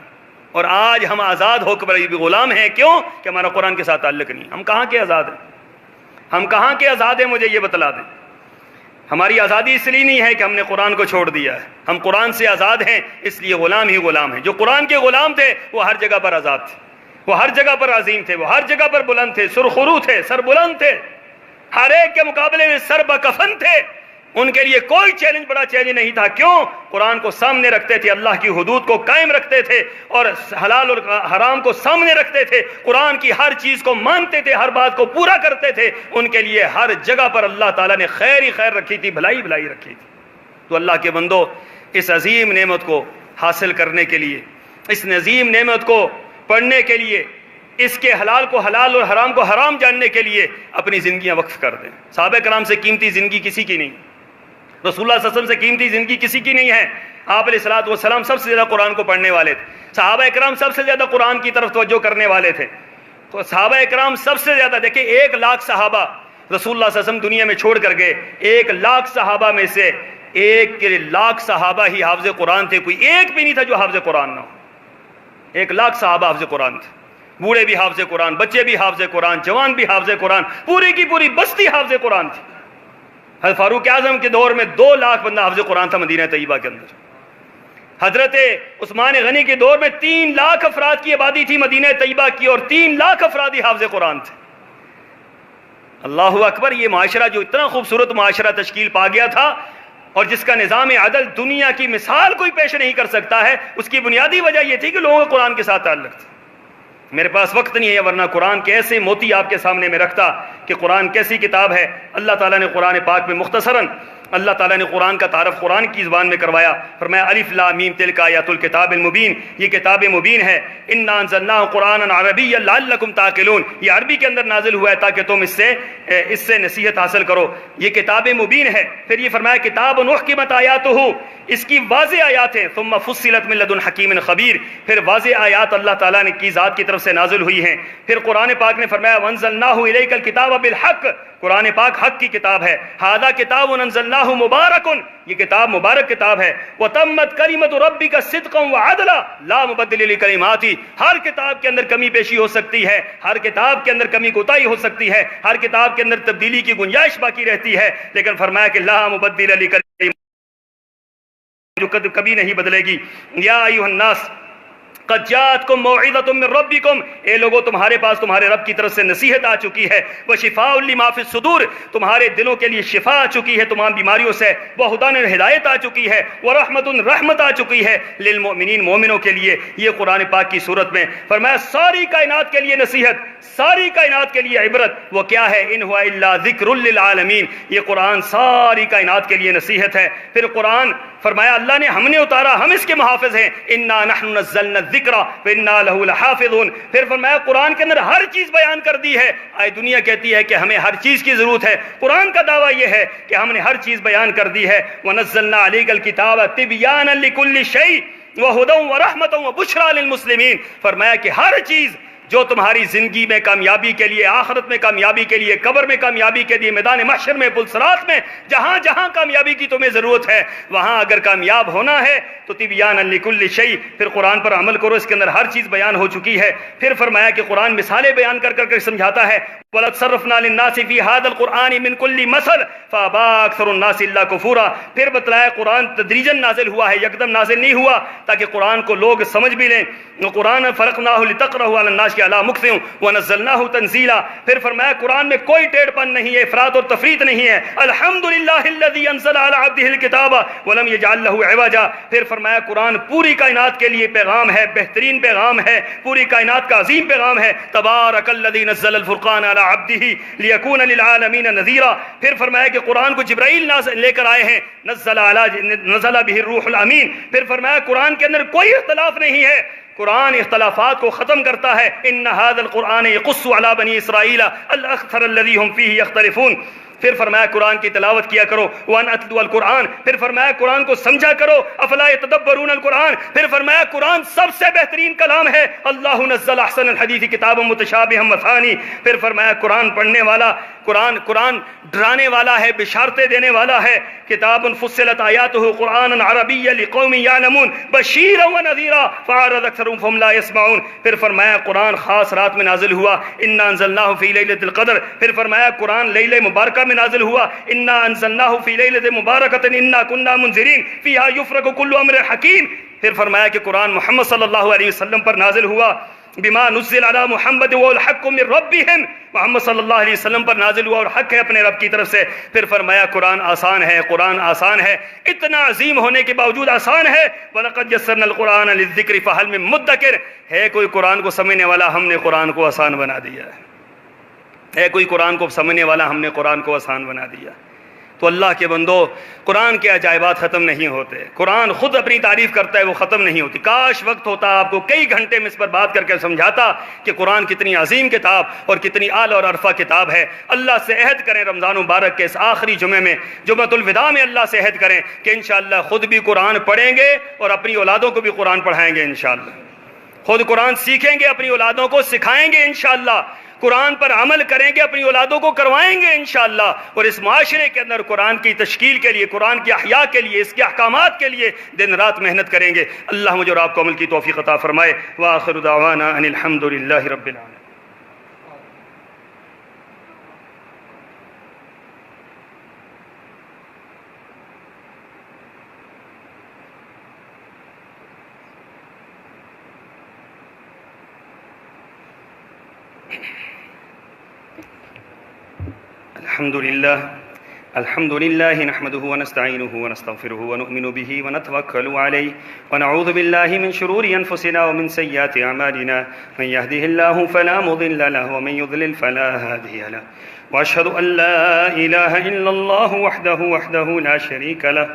اور آج ہم آزاد ہو کر بھی غلام ہیں، کیوں؟ کہ ہمارا قرآن کے ساتھ تعلق نہیں۔ ہم کہاں کے آزاد ہیں؟ ہم کہاں کے آزاد ہیں؟ مجھے یہ بتلا دیں۔ ہماری آزادی اس لیے نہیں ہے کہ ہم نے قرآن کو چھوڑ دیا ہے، ہم قرآن سے آزاد ہیں، اس لیے غلام ہی غلام ہیں۔ جو قرآن کے غلام تھے وہ ہر جگہ پر آزاد تھے، وہ ہر جگہ پر عظیم تھے، وہ ہر جگہ پر بلند تھے، سرخرو تھے، سر بلند تھے، ہر ایک کے مقابلے میں سر بکفن تھے۔ ان کے لیے کوئی چیلنج بڑا چیلنج نہیں تھا۔ کیوں؟ قرآن کو سامنے رکھتے تھے، اللہ کی حدود کو قائم رکھتے تھے، اور حلال اور حرام کو سامنے رکھتے تھے، قرآن کی ہر چیز کو مانتے تھے، ہر بات کو پورا کرتے تھے۔ ان کے لیے ہر جگہ پر اللہ تعالیٰ نے خیر ہی خیر رکھی تھی، بھلائی بھلائی رکھی تھی۔ تو اللہ کے بندو، اس عظیم نعمت کو حاصل کرنے کے لیے، اس عظیم نعمت کو پڑھنے کے لیے، اس کے حلال کو حلال اور حرام کو حرام جاننے کے لیے اپنی زندگیاں وقف کر دیں۔ صحابہ کرام سے قیمتی زندگی کسی کی نہیں، رسول اللہ صلی اللہ علیہ وسلم سے قیمتی زندگی کسی کی نہیں ہے۔ آپ علیہ الصلوۃ والسلام سب سے زیادہ قرآن کو پڑھنے والے تھے، صحابہ کرام سب سے زیادہ قرآن کی طرف توجہ کرنے والے تھے۔ تو صحابہ کرام سب سے زیادہ، دیکھیں 1,00,000 صحابہ رسول اللہ صلی اللہ علیہ وسلم دنیا میں چھوڑ کر گئے، 1,00,000 صحابہ میں سے 1,00,000 صحابہ ہی حافظ قرآن تھے، کوئی ایک بھی نہیں تھا جو حافظ قرآن نہ ہو۔ 1,00,000 صحابہ حافظ قرآن تھے، بوڑھے بھی حافظ قرآن، بچے بھی حافظ قرآن، جوان بھی حافظ قرآن، پوری کی پوری بستی حافظ قرآن تھی۔ حضرت فاروق اعظم کے دور میں 2,00,000 بندہ حافظ قرآن تھا مدینہ طیبہ کے اندر۔ حضرت عثمان غنی کے دور میں 3,00,000 افراد کی آبادی تھی مدینہ طیبہ کی، اور 3,00,000 افراد ہی حافظ قرآن تھے۔ اللہ اکبر! یہ معاشرہ جو اتنا خوبصورت معاشرہ تشکیل پا گیا تھا، اور جس کا نظام عدل دنیا کی مثال کوئی پیش نہیں کر سکتا ہے، اس کی بنیادی وجہ یہ تھی کہ لوگوں کو قرآن کے ساتھ تعلق تھا۔ میرے پاس وقت نہیں ہے، ورنہ قرآن کے ایسے موتی آپ کے سامنے میں رکھتا کہ قرآن کیسی کتاب ہے۔ اللہ تعالیٰ نے قرآن پاک میں مختصراً اللہ تعالیٰ نے قرآن کا تعارف قرآن کی زبان میں کروایا۔ فرمایا الف لام میم تلک آیات الکتاب المبین، یہ کتاب مبین ہے۔ انا انزلناہ قرآنا عربیا لعلکم تعقلون، یہ عربی کے اندر نازل ہوا ہے تاکہ تم اس سے نصیحت حاصل کرو۔ یہ کتاب مبین ہے۔ پھر یہ فرمایا کتاب احکمت آیاتہ، اس کی واضح آیات ہیں۔ ثم فصلت من لدن حکیم خبیر، پھر واضح آیات اللہ تعالیٰ نے کی ذات کی طرف سے نازل ہوئی ہیں۔ پھر قرآن پاک نے فرمایا وانزلناہ الیک الکتاب بالحق، قرآن پاک حق کی کتاب ہے۔ ھذا کتاب انزلناہ مبارک، یہ کتاب مبارک کتاب ہے۔ وتمت کلمۃ ربک صدقا وعدلا لا مبدل لکلماتہ، ہر کتاب کے اندر کمی بیشی ہو سکتی ہے، ہر کتاب کے اندر کمی کوتاہی ہو سکتی ہے، ہر کتاب کے اندر تبدیلی کی گنجائش باقی رہتی ہے، لیکن فرمایا کہ لا مبدل لکلماتہ، جو کبھی نہیں بدلے گی۔ یا ایھا الناس قد جاءتکم موعظۃ من ربکم، اے لوگو تمہارے پاس تمہارے رب کی طرف سے نصیحت آ چکی ہے، وشفاء لما فی الصدور، تمہارے دلوں کے لیے شفا آ چکی ہے تمام بیماریوں سے، وہدان ہدایت آ چکی ہے، ورحمت رحمت آ چکی ہے للمؤمنین مومنوں کے لیے۔ یہ قرآن پاک کی صورت میں فرمایا ساری کائنات کے لیے نصیحت، ساری کائنات کے لیے عبرت، وہ کیا ہے؟ ان ہوا الا ذکر للعالمین، یہ قرآن ساری کائنات کے لیے نصیحت ہے۔ پھر قرآن فرمایا اللہ نے ہم نے اتارا، ہم اس کے محافظ ہیں، انا نحن نزلنا الذکر وانا له لحافظون۔ پھر فرمایا قرآن کے اندر ہر چیز بیان کر دی ہے۔ آج دنیا کہتی ہے کہ ہمیں ہر چیز کی ضرورت ہے، قرآن کا دعویٰ یہ ہے کہ ہم نے ہر چیز بیان کر دی ہے۔ ونزلنا علیک الکتاب تبیانا لکل شیء وہدی ورحمۃ وبشریٰ للمسلمین، فرمایا کہ ہر چیز جو تمہاری زندگی میں کامیابی کے لیے، آخرت میں کامیابی کے لیے، قبر میں کامیابی کے لیے، میدان محشر میں، پلسرات میں، جہاں جہاں کامیابی کی تمہیں ضرورت ہے وہاں اگر کامیاب ہونا ہے تو تبیانا لکل شیء، پھر قرآن پر عمل کرو، اس کے اندر ہر چیز بیان ہو چکی ہے۔ پھر فرمایا کہ قرآن مثالیں بیان کر کر سمجھاتا ہے، وَلَقَدْ صَرَّفْنَا لِلنَّاسِ فِي هَذَا الْقُرْآنِ مِنْ كُلِّ مَثَلٍ فَأَبَىٰ أَكْثَرُ النَّاسِ إِلَّا كُفُورًا۔ پھر بتلایا قرآن تدریجاً نازل ہوا ہے، یکدم نازل نہیں ہوا، تاکہ قرآن کو لوگ سمجھ بھی لیں۔ قرآن فَرَقْنَاهُ لِتَقْرَأَهُ عَلَى النَّاسِ عَلَىٰ مُكْثٍ وَنَزَّلْنَاهُ تَنزِيلًا۔ پھر فرمایا قرآن میں کوئی ٹیڑھ پن نہیں ہے، افراط اور تفریط نہیں ہے۔ الحمدللہ الذی انزل علی عبدہ الکتاب ولم یجعل لہ عوجا۔ پھر فرمایا قرآن پوری کائنات کے لیے پیغام ہے، بہترین پیغام ہے، پوری کائنات کا عظیم پیغام ہے۔ تبارک الذی نزل الفرقان علی عبدہ لیکون للعالمین نذیرا۔ پھر فرمایا کہ قرآن کو جبرائیل لے کر آئے ہیں، نزل بہ الروح الامین۔ پھر فرمایا قرآن کے اندر کوئی اختلاف نہیں ہے، قرآن اختلافات کو ختم کرتا ہے۔ ان هذا القرآن يقص على بني اسرائیل الاکثر الذی هم فیہ یختلفون۔ پھر فرمایا قرآن کی تلاوت کیا کرو، وان اتلو القرآن۔ پھر فرمایا قرآن کو سمجھا کرو، افلا یتدبرون القرآن۔ پھر فرمایا قرآن سب سے بہترین کلام ہے، اللہ نزل احسن الحدیث کتابا متشابہا مثانی۔ پھر فرمایا قرآن پڑھنے والا، قرآن ڈرانے والا ہے، بشارتیں دینے والا ہے۔ کتاب فصلت آیاتہ قرآنا عربیا لقوم یعلمون بشیرا ونذیرا فاعرض اکثرهم فهم لا يسمعون۔ پھر فرمایا قرآن خاص رات میں نازل ہوا، انا انزلناہ فی لیلۃ القدر۔ پھر فرمایا قرآن لیلہ مبارکہ میں نازل ہوا، انا انزلناہ فی لیلۃ مبارکۃ انا کنا منذرین فیہا یفرق کل امر حکیم۔ پھر فرمایا کہ قرآن محمد صلی اللہ علیہ وسلم پر نازل ہوا، بما نزل علی محمد والحق من ربہم، محمد صلی اللہ علیہ وسلم پر نازل ہوا اور حق ہے اپنے رب کی طرف سے۔ پھر فرمایا قرآن آسان ہے، قرآن آسان ہے، اتنا عظیم ہونے کے باوجود آسان ہے۔ وَلَقَدْ يَسَّرْنَا الْقُرْآنَ لِلذِّكْرِ فَهَلْ مِن مُدَّكِرٍ، ہے کوئی قرآن کو سمجھنے والا؟ ہم نے قرآن کو آسان بنا دیا ہے کوئی قرآن کو سمجھنے والا؟ ہم نے قرآن کو آسان بنا دیا۔ تو اللہ کے بندو، قرآن کے عجائبات ختم نہیں ہوتے، قرآن خود اپنی تعریف کرتا ہے، وہ ختم نہیں ہوتی۔ کاش وقت ہوتا آپ کو کئی گھنٹے میں اس پر بات کر کے سمجھاتا کہ قرآن کتنی عظیم کتاب اور کتنی اعلیٰ اور عرفہ کتاب ہے۔ اللہ سے عہد کریں رمضان مبارک کے اس آخری جمعے میں، جمعۃ الوداع میں اللہ سے عہد کریں کہ انشاءاللہ خود بھی قرآن پڑھیں گے اور اپنی اولادوں کو بھی قرآن پڑھائیں گے انشاءاللہ۔ خود قرآن سیکھیں گے، اپنی اولادوں کو سکھائیں گے انشاءاللہ، قرآن پر عمل کریں گے، اپنی اولادوں کو کروائیں گے انشاءاللہ، اور اس معاشرے کے اندر قرآن کی تشکیل کے لیے، قرآن کی احیاء کے لیے، اس کے احکامات کے لیے دن رات محنت کریں گے۔ اللہ مجھے اور آپ کو عمل کی توفیق عطا فرمائے۔ وآخر دعوانا ان الحمد للہ رب العالمین۔ الحمد لله نحمده ونستعينه ونستغفره ونؤمن به ونتوكل عليه ونعوذ بالله من شرور أنفسنا ومن سيئات أعمالنا من يهده الله فلا مضل له ومن يضلل فلا هادي له وأشهد أن لا إله إلا الله وحده لا شريك له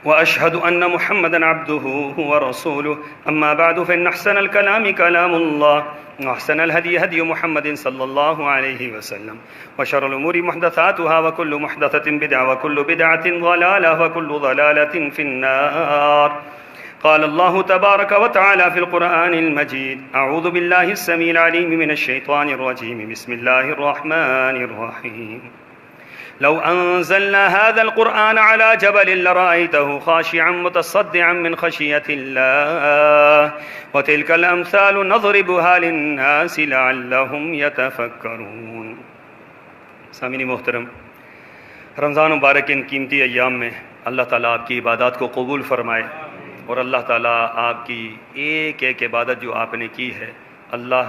وأشهد أن محمدا عبده ورسوله أما بعد فإن أحسن الكلام كلام الله وأحسن الهدي هدي محمد صلى الله عليه وسلم وشر الأمور محدثاتها وكل محدثة بدعة وكل بدعة ضلالة وكل ضلالة في النار قال الله تبارك وتعالى في القرآن المجيد أعوذ بالله السميع العليم من الشيطان الرجيم بسم الله الرحمن الرحيم لو أنزلنا هذا القرآن على جبل لرأيته خاشعا متصدعا من خشية الله وتلك الأمثال نضربها للناس لعلهم يتفكرون۔ سامعین محترم، رمضان مبارک ان قیمتی ایام میں اللہ تعالیٰ آپ کی عبادات کو قبول فرمائے اور اللہ تعالیٰ آپ کی ایک ایک عبادت جو آپ نے کی ہے اللہ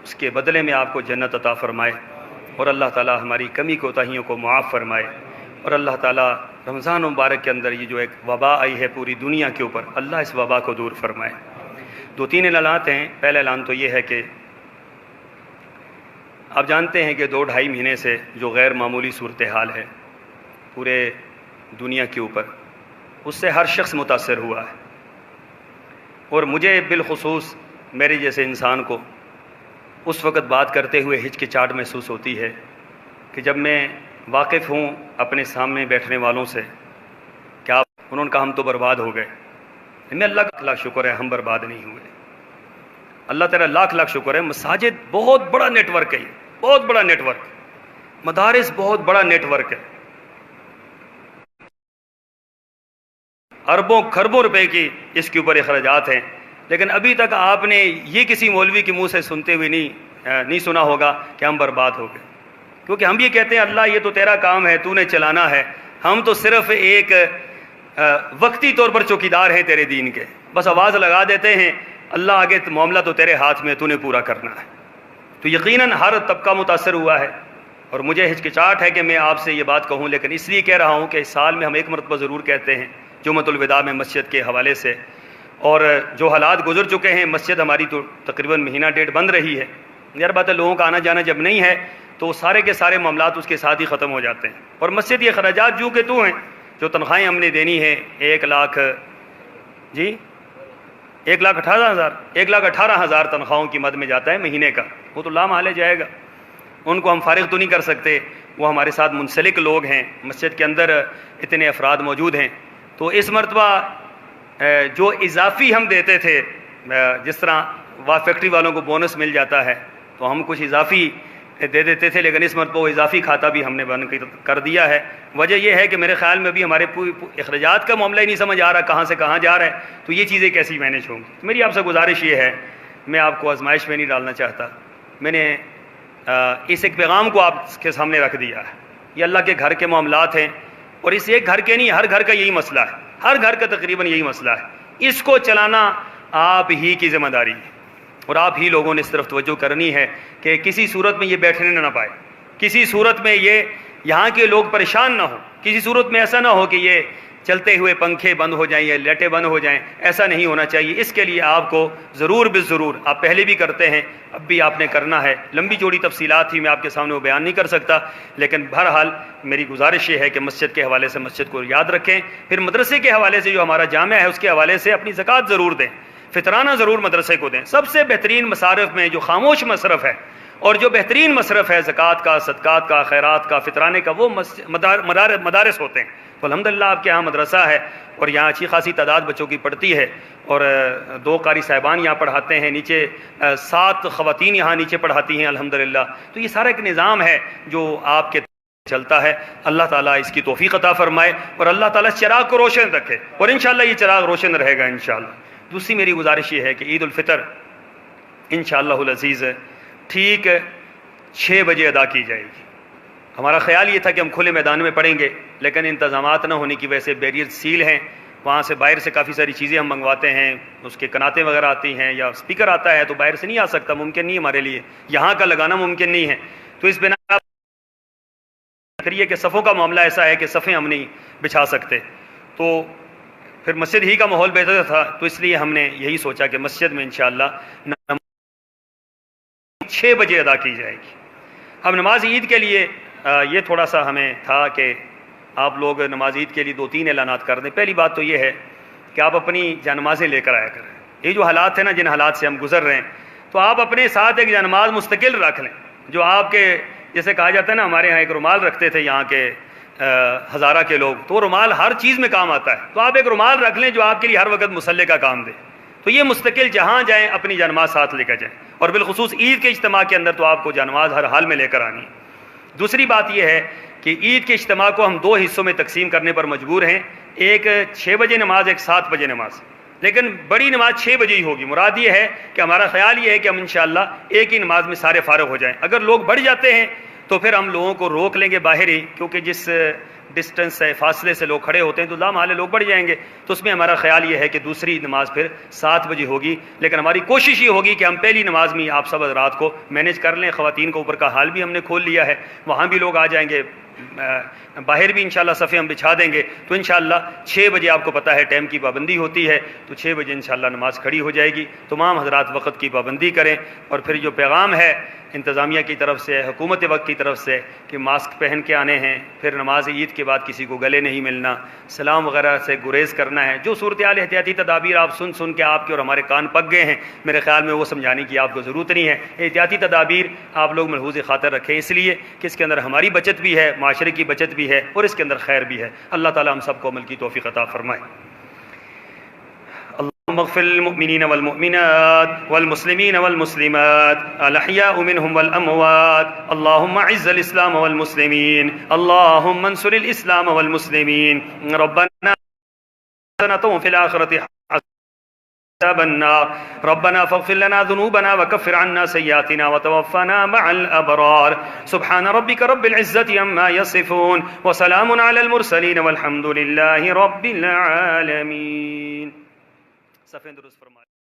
اس کے بدلے میں آپ کو جنت عطا فرمائے، اور اللہ تعالیٰ ہماری کمی کوتاہیوں کو معاف فرمائے، اور اللہ تعالیٰ رمضان مبارک کے اندر یہ جو ایک وبا آئی ہے پوری دنیا کے اوپر، اللہ اس وبا کو دور فرمائے۔ 2-3 اعلانات ہیں۔ پہلا اعلان تو یہ ہے کہ آپ جانتے ہیں کہ 2-2.5 مہینے سے جو غیر معمولی صورتحال ہے پورے دنیا کے اوپر، اس سے ہر شخص متاثر ہوا ہے، اور مجھے بالخصوص میرے جیسے انسان کو اس وقت بات کرتے ہوئے ہچکچاہٹ محسوس ہوتی ہے کہ جب میں واقف ہوں اپنے سامنے بیٹھنے والوں سے کہ انہوں نے کہا ہم تو برباد ہو گئے۔ میں اللہ کا لاکھ شکر ہے ہم برباد نہیں ہوئے، اللہ تعالیٰ لاکھ لاکھ شکر ہے۔ مساجد بہت بڑا نیٹ ورک ہے، بہت بڑا نیٹ ورک، مدارس بہت بڑا نیٹ ورک ہے، اربوں خربوں روپے کی اس کے اوپر اخراجات ہیں، لیکن ابھی تک آپ نے یہ کسی مولوی کے منہ سے سنتے ہوئے نہیں سنا ہوگا کہ ہم برباد ہو گئے، کیونکہ ہم یہ کہتے ہیں اللہ یہ تو تیرا کام ہے، تو نے چلانا ہے، ہم تو صرف ایک وقتی طور پر چوکیدار ہیں تیرے دین کے، بس آواز لگا دیتے ہیں، اللہ آگے معاملہ تو تیرے ہاتھ میں، تو نے پورا کرنا ہے۔ تو یقیناً ہر طبقہ متاثر ہوا ہے، اور مجھے ہچکچاہٹ ہے کہ میں آپ سے یہ بات کہوں، لیکن اس لیے کہہ رہا ہوں کہ اس سال میں ہم ایک مرتبہ ضرور کہتے ہیں جمعۃ الوداع میں مسجد کے حوالے سے، اور جو حالات گزر چکے ہیں، مسجد ہماری تو تقریباً مہینہ ڈیڑھ بند رہی ہے، یار بات ہے لوگوں کا آنا جانا جب نہیں ہے تو سارے کے سارے معاملات اس کے ساتھ ہی ختم ہو جاتے ہیں، اور مسجد یہ اخراجات جو کہ تو ہیں، جو تنخواہیں ہم نے دینی ہے 1,18,000 تنخواہوں کی مد میں جاتا ہے مہینے کا، وہ تو لامحالے جائے گا، ان کو ہم فارغ تو نہیں کر سکتے، وہ ہمارے ساتھ منسلک لوگ ہیں، مسجد کے اندر اتنے افراد موجود ہیں، تو اس مرتبہ جو اضافی ہم دیتے تھے، جس طرح فیکٹری والوں کو بونس مل جاتا ہے تو ہم کچھ اضافی دے دیتے تھے، لیکن اس مرتبہ وہ اضافی کھاتہ بھی ہم نے بند کر دیا ہے۔ وجہ یہ ہے کہ میرے خیال میں بھی ہمارے اخراجات کا معاملہ ہی نہیں سمجھ آ رہا کہاں سے کہاں جا رہا ہے، تو یہ چیزیں کیسی مینیج ہوں گی۔ میری آپ سے گزارش یہ ہے، میں آپ کو آزمائش میں نہیں ڈالنا چاہتا، میں نے اس ایک پیغام کو آپ کے سامنے رکھ دیا ہے، یہ اللہ کے گھر کے معاملات ہیں، اور اس ایک گھر کے نہیں، ہر گھر کا یہی مسئلہ ہے، ہر گھر کا تقریباً یہی مسئلہ ہے، اس کو چلانا آپ ہی کی ذمہ داری ہے، اور آپ ہی لوگوں نے اس طرف توجہ کرنی ہے کہ کسی صورت میں یہ بیٹھنے نہ پائے، کسی صورت میں یہ یہاں کے لوگ پریشان نہ ہوں، کسی صورت میں ایسا نہ ہو کہ یہ چلتے ہوئے پنکھے بند ہو جائیں یا لائٹیں بند ہو جائیں، ایسا نہیں ہونا چاہیے۔ اس کے لیے آپ کو ضرور بالضرور، آپ پہلے بھی کرتے ہیں، اب بھی آپ نے کرنا ہے، لمبی چوڑی تفصیلات ہی میں آپ کے سامنے وہ بیان نہیں کر سکتا، لیکن بہرحال میری گزارش یہ ہے کہ مسجد کے حوالے سے مسجد کو یاد رکھیں، پھر مدرسے کے حوالے سے جو ہمارا جامعہ ہے اس کے حوالے سے اپنی زکوٰۃ ضرور دیں، فطرانہ ضرور مدرسے کو دیں۔ سب سے بہترین مصارف میں جو خاموش مصرف ہے اور جو بہترین مصرف ہے زکوٰۃ کا، صدقات کا، خیرات کا، فطرانے کا، وہ مدارس ہوتے ہیں۔ تو الحمدللہ آپ کے یہاں مدرسہ ہے اور یہاں اچھی خاصی تعداد بچوں کی پڑھتی ہے، اور 2 قاری صاحبان یہاں پڑھاتے ہیں، نیچے 7 خواتین یہاں نیچے پڑھاتی ہیں الحمدللہ۔ تو یہ سارا ایک نظام ہے جو آپ کے چلتا ہے، اللہ تعالیٰ اس کی توفیق عطا فرمائے، اور اللہ تعالیٰ اس چراغ کو روشن رکھے، اور انشاءاللہ یہ چراغ روشن رہے گا انشاءاللہ۔ دوسری میری گزارش یہ ہے کہ عید الفطر انشاءاللہ العزیز ٹھیک 6 بجے ادا کی جائے گی۔ ہمارا خیال یہ تھا کہ ہم کھلے میدان میں پڑھیں گے، لیکن انتظامات نہ ہونے کی وجہ سے بیریئر سیل ہیں، وہاں سے باہر سے کافی ساری چیزیں ہم منگواتے ہیں، اس کے کناتیں وغیرہ آتی ہیں یا اسپیکر آتا ہے تو باہر سے نہیں آ سکتا، ممکن نہیں ہمارے لیے، یہاں کا لگانا ممکن نہیں ہے، تو اس بنا کہ صفوں کا معاملہ ایسا ہے کہ صفیں ہم نہیں بچھا سکتے، تو پھر مسجد ہی کا ماحول بہتر تھا، تو اس لیے ہم نے یہی سوچا کہ مسجد میں انشاءاللہ 6 بجے ادا کی جائے گی۔ اب نماز عید کے لیے یہ تھوڑا سا ہمیں تھا کہ آپ لوگ نماز عید کے لیے 2-3 اعلانات کر دیں۔ پہلی بات تو یہ ہے کہ آپ اپنی جانمازیں لے کر آیا کریں، یہ جو حالات ہیں نا، جن حالات سے ہم گزر رہے ہیں، تو آپ اپنے ساتھ ایک جانماز مستقل رکھ لیں، جو آپ کے جیسے کہا جاتا ہے نا، ہمارے یہاں ایک رومال رکھتے تھے یہاں کے ہزارہ کے لوگ، تو رومال ہر چیز میں کام آتا ہے، تو آپ ایک رومال رکھ لیں جو آپ کے لیے ہر وقت مسلح کا کام دے، تو یہ مستقل جہاں جائیں اپنی جانماز ساتھ لے کر جائیں، اور بالخصوص عید کے اجتماع کے اندر تو آپ کو جانماز ہر حال میں لے کر آنی ہے۔ دوسری بات یہ ہے کہ عید کے اجتماع کو ہم 2 حصوں میں تقسیم کرنے پر مجبور ہیں، ایک 6 بجے نماز، ایک 7 بجے نماز، لیکن بڑی نماز 6 بجے ہی ہوگی۔ مراد یہ ہے کہ ہمارا خیال یہ ہے کہ ہم انشاءاللہ ایک ہی نماز میں سارے فارغ ہو جائیں، اگر لوگ بڑھ جاتے ہیں تو پھر ہم لوگوں کو روک لیں گے باہر ہی، کیونکہ جس ڈسٹنس ہے، فاصلے سے لوگ کھڑے ہوتے ہیں تو لامحالہ لوگ بڑھ جائیں گے. تو اس میں ہمارا خیال یہ ہے کہ دوسری نماز پھر 7 بجے ہوگی، لیکن ہماری کوشش یہ ہوگی کہ ہم پہلی نماز میں آپ سب حضرات کو مینیج کر لیں. خواتین کو اوپر کا حال بھی ہم نے کھول لیا ہے، وہاں بھی لوگ آ جائیں گے، باہر بھی انشاءاللہ صفیں ہم بچھا دیں گے. تو انشاءاللہ 6 بجے آپ کو پتہ ہے ٹائم کی پابندی ہوتی ہے، تو 6 بجے انشاءاللہ نماز کھڑی ہو جائے گی. تمام حضرات وقت کی پابندی کریں. اور پھر جو پیغام ہے انتظامیہ کی طرف سے، حکومت وقت کی طرف سے کہ ماسک پہن کے آنے ہیں، پھر نماز عید کے بعد کسی کو گلے نہیں ملنا، سلام وغیرہ سے گریز کرنا ہے. جو صورتحال احتیاطی تدابیر آپ سن کے آپ کے اور ہمارے کان پک گئے ہیں، میرے خیال میں وہ سمجھانے کی آپ کو ضرورت نہیں ہے. احتیاطی تدابیر آپ لوگ ملحوظ خاطر رکھیں، اس لیے کہ اس کے اندر ہماری بچت بھی ہے، معاشرے کی بچت بھی ہے، اور اس کے اندر خیر بھی ہے. اللہ تعالی ہم سب کو عمل کی توفیق عطا فرمائے. اللهم اغفر للمؤمنين والمؤمنات والمسلمين والمسلمات الأحياء منهم والأموات. اللهم اعز الإسلام والمسلمين، اللهم انصر الإسلام والمسلمين. ربنا حسنة في الآخرة عذاب النار. ربنا فاغفر لنا ذنوبنا وكفر عنا سيئاتنا وتوفنا مع الأبرار. سبحان ربك رب العزة عما يصفون وسلام على المرسلين والحمد لله رب العالمين. صفیں درست فرمائیں.